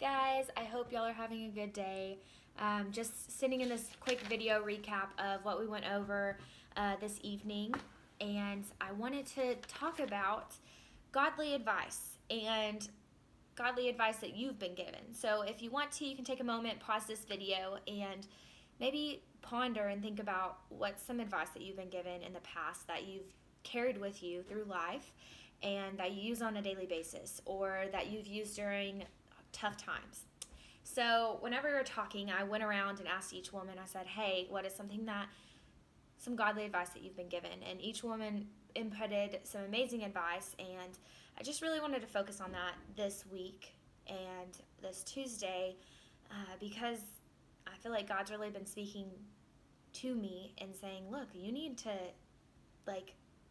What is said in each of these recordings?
guys, I hope y'all are having a good day. Just sending in this quick video recap of what we went over this evening, and I wanted to talk about godly advice and godly advice that you've been given. So if you want to, you can take a moment, pause this video, and maybe ponder and think about what's some advice that you've been given in the past that you've carried with you through life and that you use on a daily basis or that you've used during tough times. So whenever we were talking, I went around and asked each woman, I said, hey, what is some godly advice that you've been given? And each woman inputted some amazing advice, and I just really wanted to focus on that this week and this Tuesday because I feel like God's really been speaking to me and saying, look, you need to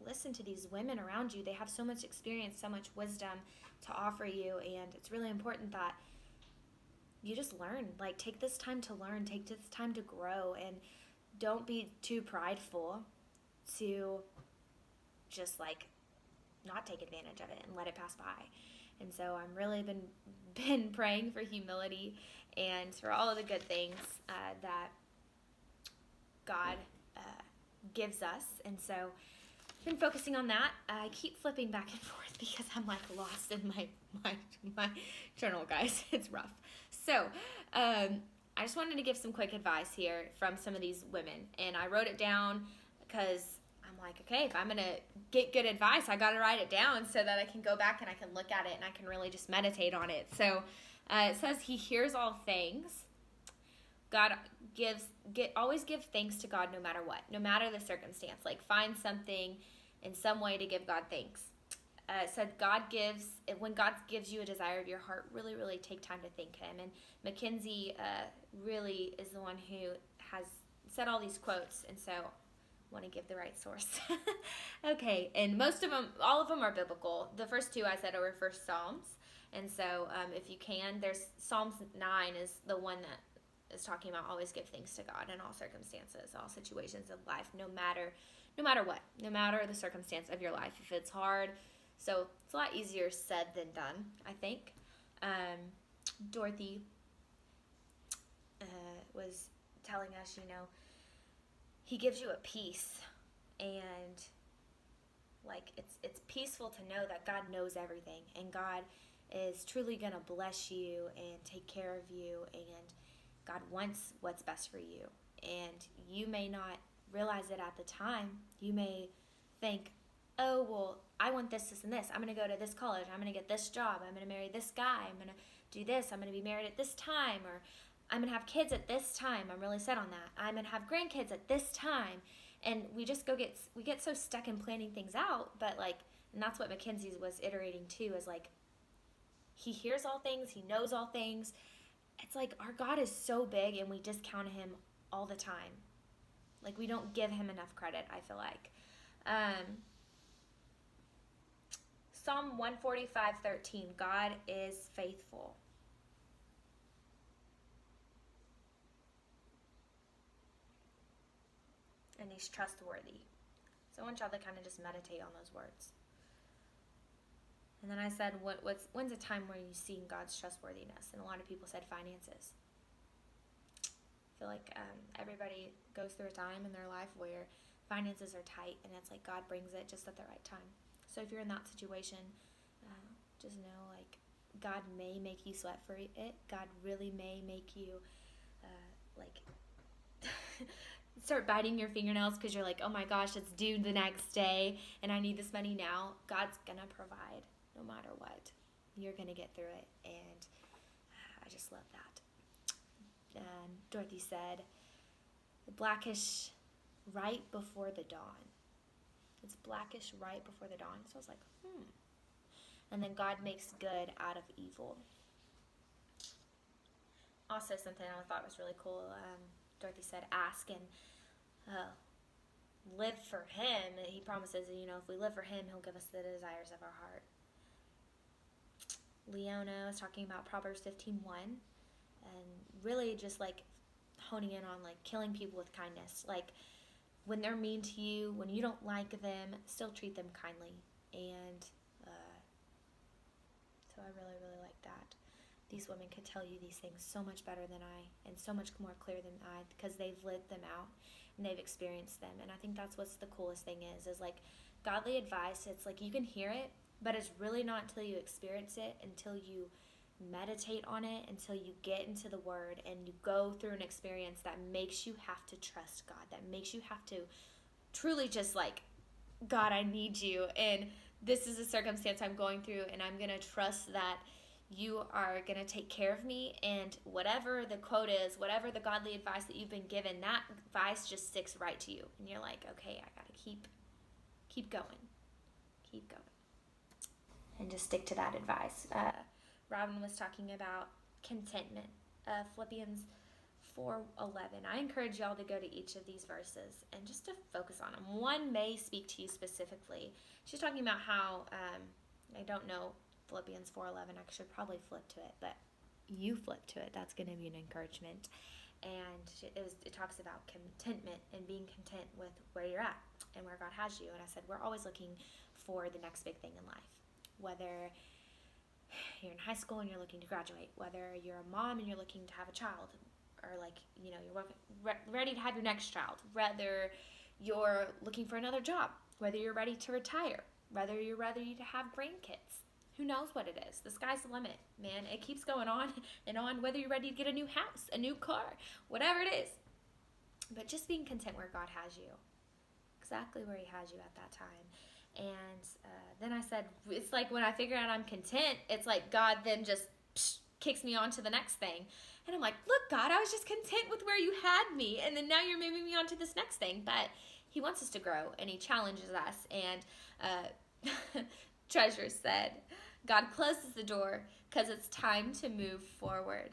listen to these women around you. They have so much experience, so much wisdom to offer you, and it's really important that you just learn. Take this time to learn, take this time to grow, and don't be too prideful to just not take advantage of it and let it pass by. And so I'm really been praying for humility and for all of the good things that God gives us. And so been focusing on that. I keep flipping back and forth because I'm lost in my journal, guys. It's rough. So I just wanted to give some quick advice here from some of these women, and I wrote it down because I'm okay, if I'm gonna get good advice, I gotta write it down so that I can go back and I can look at it and I can really just meditate on it. So it says, He hears all things. God always give thanks to God no matter what, no matter the circumstance. Find something in some way to give God thanks. It said when God gives you a desire of your heart, really, really take time to thank Him. And Mackenzie really is the one who has said all these quotes, and so I want to give the right source. Okay, and all of them are biblical. The first two I said are first Psalms, and so if you can, there's Psalms 9 is the one that is talking about always give thanks to God in all circumstances, all situations of life, no matter what, no matter the circumstance of your life. If it's hard, so it's a lot easier said than done, I think. Dorothy was telling us, He gives you a peace, and it's peaceful to know that God knows everything, and God is truly going to bless you and take care of you, and God wants what's best for you. And you may not realize it at the time. You may think, oh, well, I want this, this, and this. I'm going to go to this college. I'm going to get this job. I'm going to marry this guy. I'm going to do this. I'm going to be married at this time. Or I'm going to have kids at this time. I'm really set on that. I'm going to have grandkids at this time. And we just we get so stuck in planning things out. But and that's what Mackenzie was iterating too, is He hears all things. He knows all things. It's our God is so big and we discount Him all the time. We don't give Him enough credit, I feel like. Psalm 145:13, God is faithful. And He's trustworthy. So I want y'all to kind of just meditate on those words. And then I said, when's a time where you've seen God's trustworthiness? And a lot of people said finances. I feel like everybody goes through a time in their life where finances are tight, and it's God brings it just at the right time. So if you're in that situation, just know God may make you sweat for it. God really may make you start biting your fingernails because you're oh my gosh, it's due the next day and I need this money now. God's gonna provide no matter what. You're gonna get through it, and I just love that. And Dorothy said, the blackish right before the dawn. It's blackish right before the dawn. So I was And then God makes good out of evil. Also, something I thought was really cool, Dorothy said, ask and live for Him. He promises, if we live for Him, He'll give us the desires of our heart. Leona was talking about Proverbs 15:1, and really just honing in on killing people with kindness. When they're mean to you, when you don't like them, still treat them kindly. And so I really, really like that. these women could tell you these things so much better than I, and so much more clear than I, because they've lived them out and they've experienced them. And I think that's what's the coolest thing is like godly advice. It's like you can hear it, but it's really not until you experience it, until you meditate on it, until you get into the Word and you go through an experience that makes you have to trust God, that makes you have to truly just like, God, I need you, and this is a circumstance I'm going through, and I'm going to trust that you are going to take care of me, and whatever the quote is, whatever the godly advice that you've been given, that advice just sticks right to you, and you're like, okay, I got to keep going, and just stick to that advice. Robin was talking about contentment, Philippians 4:11. I encourage y'all to go to each of these verses and just to focus on them. One may speak to you specifically. She's talking about how, I don't know Philippians 4:11. I should probably flip to it, but you flip to it. That's going to be an encouragement. And it talks about contentment and being content with where you're at and where God has you. And I said, we're always looking for the next big thing in life. Whether you're in high school and you're looking to graduate, whether you're a mom and you're looking to have a child, or like, you're ready to have your next child, whether you're looking for another job, whether you're ready to retire, whether you're ready to have grandkids. Who knows what it is? The sky's the limit, man. It keeps going on and on, whether you're ready to get a new house, a new car, whatever it is. But just being content where God has you, exactly where he has you at that time. And then I said, it's like when I figure out I'm content, it's like God then just kicks me on to the next thing. And I'm like, look, God, I was just content with where you had me, and then now you're moving me on to this next thing. But he wants us to grow, and he challenges us. And Treasure said, God closes the door because it's time to move forward.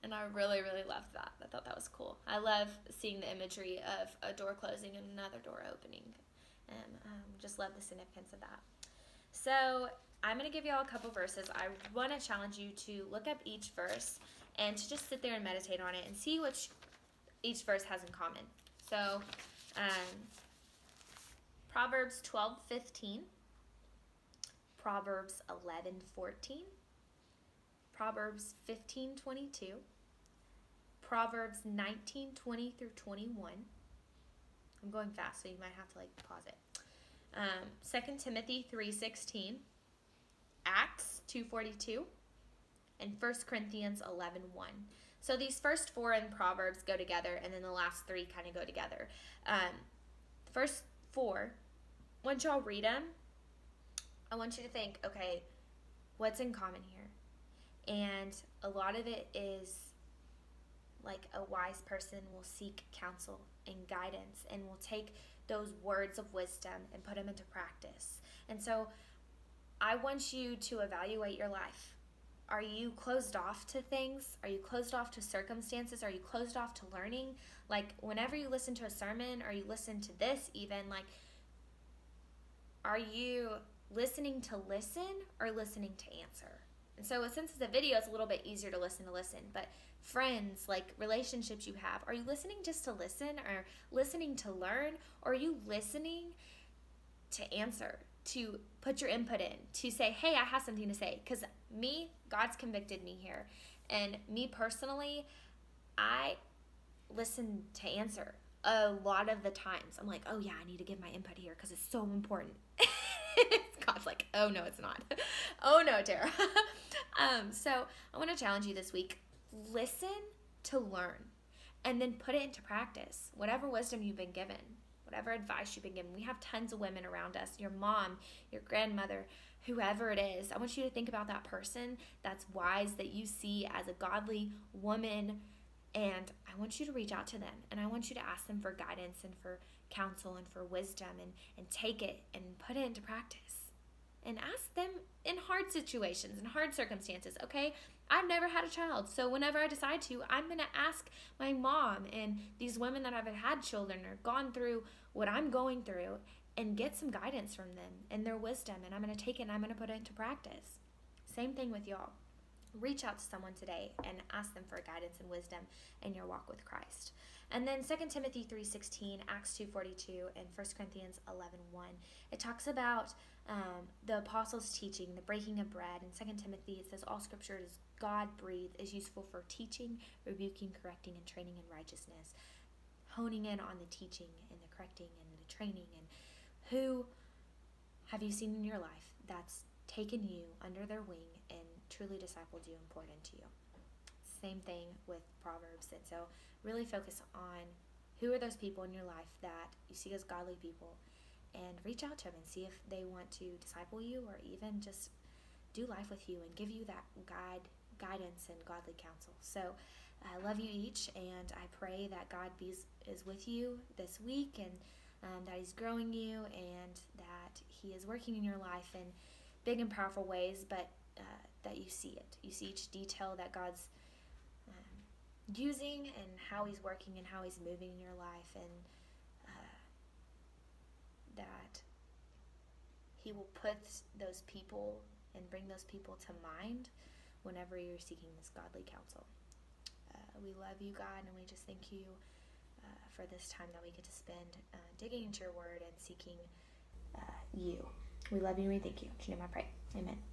And I really, really loved that. I thought that was cool. I love seeing the imagery of a door closing and another door opening. And just love the significance of that. So I'm going to give you all a couple verses. I want to challenge you to look up each verse and to just sit there and meditate on it and see what each verse has in common. So Proverbs 12:15, Proverbs 11:14, Proverbs 15:22, Proverbs 19:20 through 21. I'm going fast, so you might have to pause it. 2 Timothy 3:16, Acts 2:42, and 1 Corinthians 11:1. So these first four in Proverbs go together, and then the last three kind of go together. The first four, once y'all read them, I want you to think, okay, what's in common here? And a lot of it is like a wise person will seek counsel and guidance and will take those words of wisdom and put them into practice. And so I want you to evaluate your life. Are you closed off to things? Are you closed off to circumstances? Are you closed off to learning? Like whenever you listen to a sermon or you listen to this even, like, are you listening to listen or listening to answer? And so since it's a video, it's a little bit easier to listen, but friends, like relationships you have, are you listening just to listen or listening to learn? Or are you listening to answer, to put your input in, to say, hey, I have something to say? Because God's convicted me here. And me personally, I listen to answer a lot of the times. I'm like, oh yeah, I need to give my input here because it's so important. God's like, oh no, it's not. Oh no, Tara. So I want to challenge you this week. Listen to learn and then put it into practice. Whatever wisdom you've been given, whatever advice you've been given. We have tons of women around us, your mom, your grandmother, whoever it is. I want you to think about that person that's wise, that you see as a godly woman, and I want you to reach out to them, and I want you to ask them for guidance and for counsel and for wisdom, and take it and put it into practice. And ask them in hard situations, in hard circumstances, okay? I've never had a child, so whenever I decide to, I'm going to ask my mom and these women that have had children or gone through what I'm going through and get some guidance from them and their wisdom, and I'm going to take it and I'm going to put it into practice. Same thing with y'all. Reach out to someone today and ask them for guidance and wisdom in your walk with Christ. And then 2 Timothy 3:16, Acts 2:42, and 1 Corinthians 11:1. It talks about the apostles' teaching, the breaking of bread. In 2 Timothy, it says all scripture is God-breathed, is useful for teaching, rebuking, correcting, and training in righteousness. Honing in on the teaching and the correcting and the training, and who have you seen in your life that's taken you under their wing and truly discipled you and poured into you? Same thing with Proverbs. And so really focus on who are those people in your life that you see as godly people, and reach out to them and see if they want to disciple you or even just do life with you and give you that guidance and godly counsel. So I love you each, and I pray that God is with you this week, and that He's growing you, and that He is working in your life in big and powerful ways, but that you see it. You see each detail that God's using, and how He's working and how He's moving in your life, and that He will put those people and bring those people to mind whenever you're seeking this godly counsel. We love you, God, and we just thank you for this time that we get to spend digging into your word and seeking you. We love you and we thank you. In your name I pray. Amen.